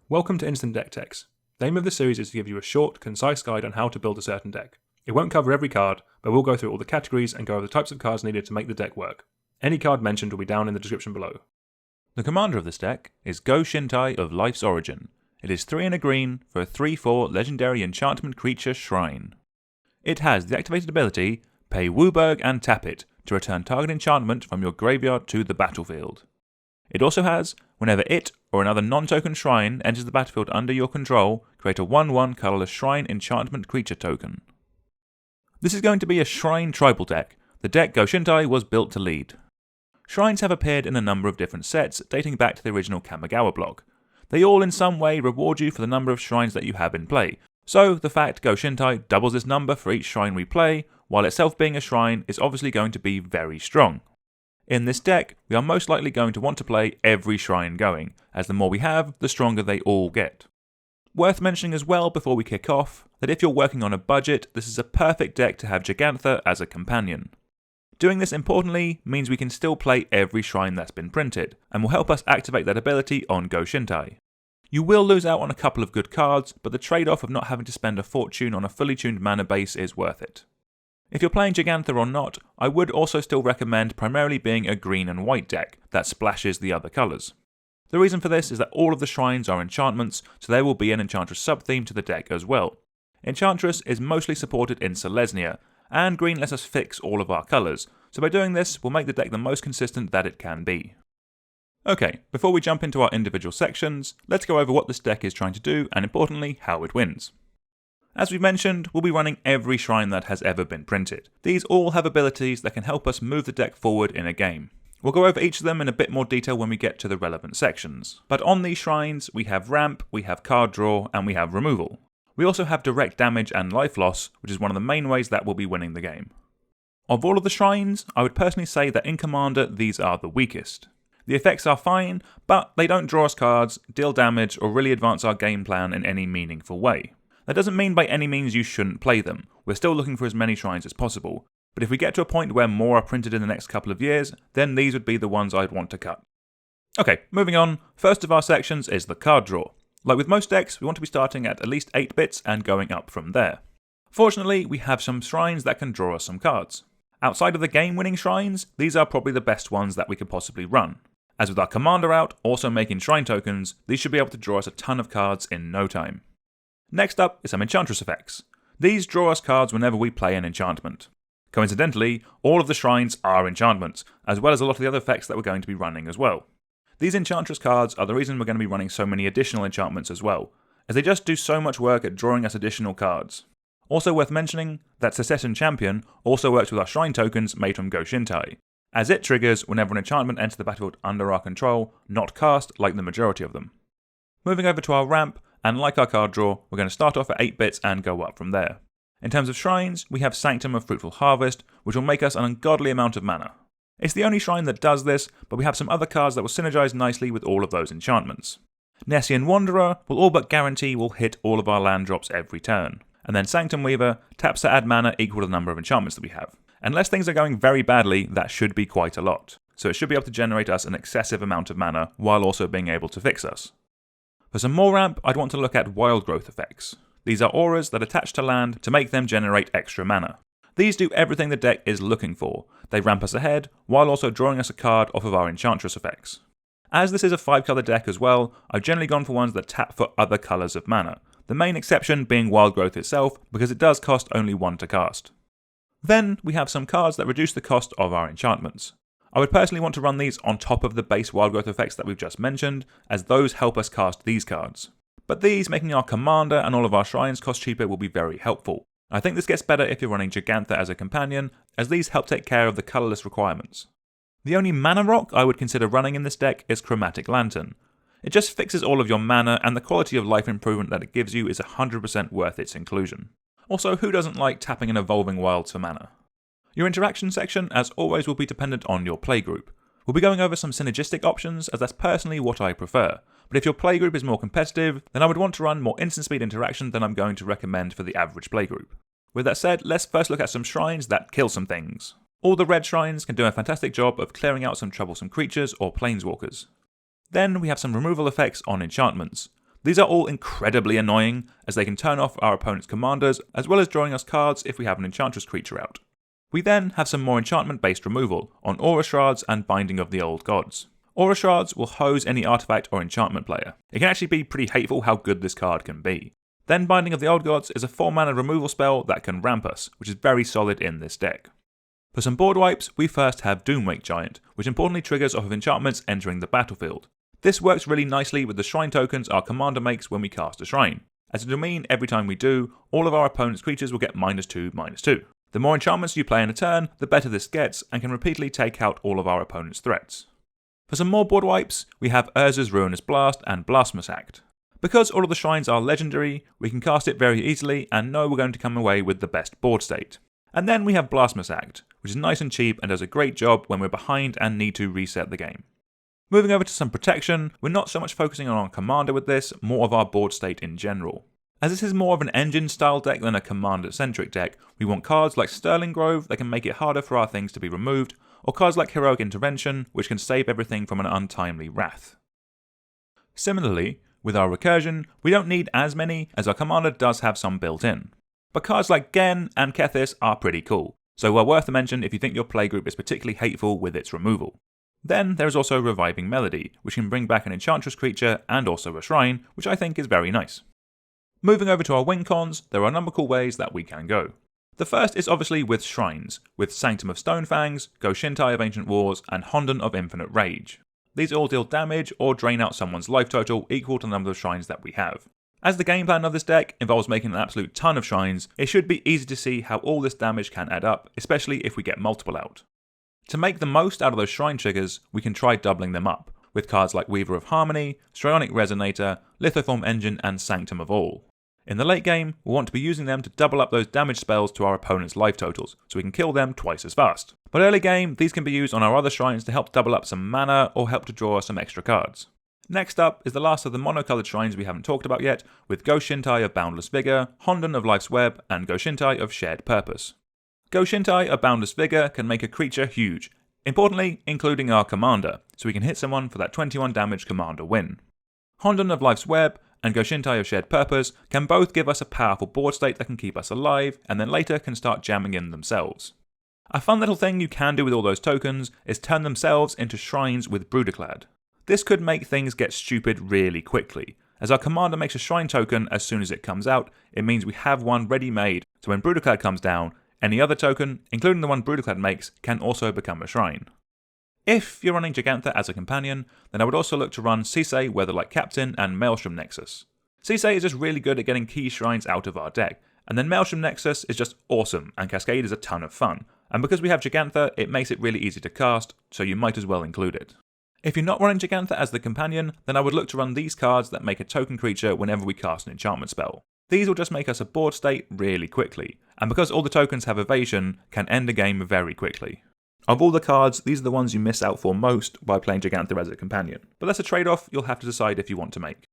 Welcome to Instant Deck Techs. The aim of this series is to give you a short, concise guide on how to build a certain deck. It won't cover every card, but we'll go through all the categories and go over the types of cards needed to make the deck work. Any card mentioned will be down in the description below. The commander of this deck is Go-Shintai of Life's Origin. It is 3 and a green for a 3/4 legendary enchantment creature shrine. It has the activated ability, pay Wooburg and tap it to return target enchantment from your graveyard to the battlefield. It also has, whenever it or another non-token shrine enters the battlefield under your control, create a 1/1 colourless shrine enchantment creature token. This is going to be a shrine tribal deck. The deck Go-Shintai was built to lead. Shrines have appeared in a number of different sets dating back to the original Kamigawa block. They all in some way reward you for the number of shrines that you have in play, so the fact Go-Shintai doubles this number for each shrine we play, while itself being a shrine, is obviously going to be very strong. In this deck, we are most likely going to want to play every shrine going, as the more we have, the stronger they all get. Worth mentioning as well before we kick off, that if you're working on a budget, this is a perfect deck to have Jegantha as a companion. Doing this importantly means we can still play every shrine that's been printed, and will help us activate that ability on Go-Shintai. You will lose out on a couple of good cards, but the trade-off of not having to spend a fortune on a fully tuned mana base is worth it. If you're playing Jegantha or not, I would also still recommend primarily being a green and white deck that splashes the other colours. The reason for this is that all of the shrines are enchantments, so there will be an Enchantress sub-theme to the deck as well. Enchantress is mostly supported in Selesnya, and green lets us fix all of our colours, so by doing this, we'll make the deck the most consistent that it can be. Okay, before we jump into our individual sections, let's go over what this deck is trying to do, and importantly, how it wins. As we've mentioned, we'll be running every shrine that has ever been printed. These all have abilities that can help us move the deck forward in a game. We'll go over each of them in a bit more detail when we get to the relevant sections. But on these shrines, we have ramp, we have card draw, and we have removal. We also have direct damage and life loss, which is one of the main ways that we'll be winning the game. Of all of the shrines, I would personally say that in Commander, these are the weakest. The effects are fine, but they don't draw us cards, deal damage, or really advance our game plan in any meaningful way. That doesn't mean by any means you shouldn't play them. We're still looking for as many shrines as possible, but if we get to a point where more are printed in the next couple of years, then these would be the ones I'd want to cut. Okay, moving on, first of our sections is the card draw. Like with most decks, we want to be starting at least 8 bits and going up from there. Fortunately, we have some shrines that can draw us some cards. Outside of the game-winning shrines, these are probably the best ones that we could possibly run. As with our commander out, also making shrine tokens, these should be able to draw us a ton of cards in no time. Next up is some Enchantress effects. These draw us cards whenever we play an enchantment. Coincidentally, all of the shrines are enchantments, as well as a lot of the other effects that we're going to be running as well. These Enchantress cards are the reason we're going to be running so many additional enchantments as well, as they just do so much work at drawing us additional cards. Also worth mentioning that Secession Champion also works with our shrine tokens made from Go-Shintai, as it triggers whenever an enchantment enters the battlefield under our control, not cast like the majority of them. Moving over to our ramp, and like our card draw, we're going to start off at 8 bits and go up from there. In terms of shrines, we have Sanctum of Fruitful Harvest, which will make us an ungodly amount of mana. It's the only shrine that does this, but we have some other cards that will synergize nicely with all of those enchantments. Nessian Wanderer will all but guarantee we'll hit all of our land drops every turn. And then Sanctum Weaver taps to add mana equal to the number of enchantments that we have. Unless things are going very badly, that should be quite a lot. So it should be able to generate us an excessive amount of mana, while also being able to fix us. For some more ramp, I'd want to look at Wild Growth effects. These are auras that attach to land to make them generate extra mana. These do everything the deck is looking for. They ramp us ahead, while also drawing us a card off of our Enchantress effects. As this is a 5-colour deck as well, I've generally gone for ones that tap for other colours of mana. The main exception being Wild Growth itself, because it does cost only 1 to cast. Then we have some cards that reduce the cost of our enchantments. I would personally want to run these on top of the base Wild Growth effects that we've just mentioned, as those help us cast these cards. But these, making our commander and all of our shrines cost cheaper, will be very helpful. I think this gets better if you're running Jegantha as a companion, as these help take care of the colourless requirements. The only mana rock I would consider running in this deck is Chromatic Lantern. It just fixes all of your mana, and the quality of life improvement that it gives you is 100% worth its inclusion. Also, who doesn't like tapping an Evolving Wilds for mana? Your interaction section, as always, will be dependent on your playgroup. We'll be going over some synergistic options, as that's personally what I prefer, but if your playgroup is more competitive, then I would want to run more instant speed interaction than I'm going to recommend for the average playgroup. With that said, let's first look at some shrines that kill some things. All the red shrines can do a fantastic job of clearing out some troublesome creatures or planeswalkers. Then we have some removal effects on enchantments. These are all incredibly annoying, as they can turn off our opponent's commanders, as well as drawing us cards if we have an Enchantress creature out. We then have some more enchantment-based removal on Aura Shards and Binding of the Old Gods. Aura Shards will hose any artifact or enchantment player. It can actually be pretty hateful how good this card can be. Then Binding of the Old Gods is a 4-mana removal spell that can ramp us, which is very solid in this deck. For some board wipes, we first have Doomwake Giant, which importantly triggers off of enchantments entering the battlefield. This works really nicely with the shrine tokens our commander makes when we cast a shrine, as it will mean every time we do, all of our opponent's creatures will get -2/-2. The more enchantments you play in a turn, the better this gets, and can repeatedly take out all of our opponent's threats. For some more board wipes, we have Urza's Ruinous Blast and Blasphemous Act. Because all of the shrines are legendary, we can cast it very easily and know we're going to come away with the best board state. And then we have Blasphemous Act, which is nice and cheap and does a great job when we're behind and need to reset the game. Moving over to some protection, we're not so much focusing on our commander with this, more of our board state in general. As this is more of an engine style deck than a commander centric deck, we want cards like Sterling Grove that can make it harder for our things to be removed, or cards like Heroic Intervention which can save everything from an untimely wrath. Similarly, with our Recursion, we don't need as many as our commander does have some built in. But cards like Gen and Kethis are pretty cool, so are worth a mention if you think your playgroup is particularly hateful with its removal. Then there is also Reviving Melody, which can bring back an Enchantress creature and also a shrine, which I think is very nice. Moving over to our WINCONs, there are a number of cool ways that we can go. The first is obviously with shrines, with Sanctum of Stonefangs, Go-Shintai of Ancient Wars, and Honden of Infinite Rage. These all deal damage or drain out someone's life total equal to the number of shrines that we have. As the game plan of this deck involves making an absolute ton of shrines, it should be easy to see how all this damage can add up, especially if we get multiple out. To make the most out of those shrine triggers, we can try doubling them up, with cards like Weaver of Harmony, Strionic Resonator, Lithoform Engine, and Sanctum of All. In the late game, we'll want to be using them to double up those damage spells to our opponent's life totals, so we can kill them twice as fast. But early game, these can be used on our other shrines to help double up some mana or help to draw some extra cards. Next up is the last of the monocoloured shrines we haven't talked about yet, with Go-Shintai of Boundless Vigor, Honden of Life's Web, and Go-Shintai of Shared Purpose. Go-Shintai of Boundless Vigor can make a creature huge, importantly including our commander, so we can hit someone for that 21 damage commander win. Honden of Life's Web and Go-Shintai of Shared Purpose can both give us a powerful board state that can keep us alive, and then later can start jamming in themselves. A fun little thing you can do with all those tokens is turn themselves into shrines with Brudiclad. This could make things get stupid really quickly. As our commander makes a shrine token as soon as it comes out, it means we have one ready made, so when Brudiclad comes down, any other token, including the one Brudiclad makes, can also become a shrine. If you're running Jegantha as a companion, then I would also look to run Sisei, Weatherlight Captain, and Maelstrom Nexus. Sisei is just really good at getting key shrines out of our deck, and then Maelstrom Nexus is just awesome, and Cascade is a ton of fun, and because we have Jegantha, it makes it really easy to cast, so you might as well include it. If you're not running Jegantha as the companion, then I would look to run these cards that make a token creature whenever we cast an enchantment spell. These will just make us a board state really quickly, and because all the tokens have evasion, can end the game very quickly. Of all the cards, these are the ones you miss out for most by playing Jegantha as a companion, but that's a trade-off you'll have to decide if you want to make.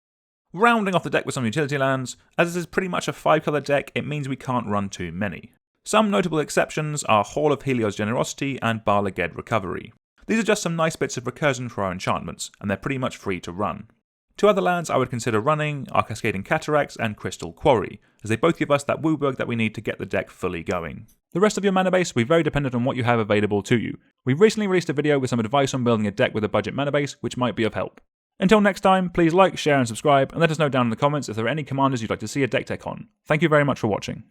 Rounding off the deck with some utility lands, as this is pretty much a 5-colour deck, it means we can't run too many. Some notable exceptions are Hall of Helios Generosity and Bala Ged Recovery. These are just some nice bits of recursion for our enchantments, and they're pretty much free to run. Two other lands I would consider running are Cascading Cataracts and Crystal Quarry, as they both give us that Wooburg that we need to get the deck fully going. The rest of your mana base will be very dependent on what you have available to you. We've recently released a video with some advice on building a deck with a budget mana base, which might be of help. Until next time, please like, share and subscribe, and let us know down in the comments if there are any commanders you'd like to see a deck tech on. Thank you very much for watching.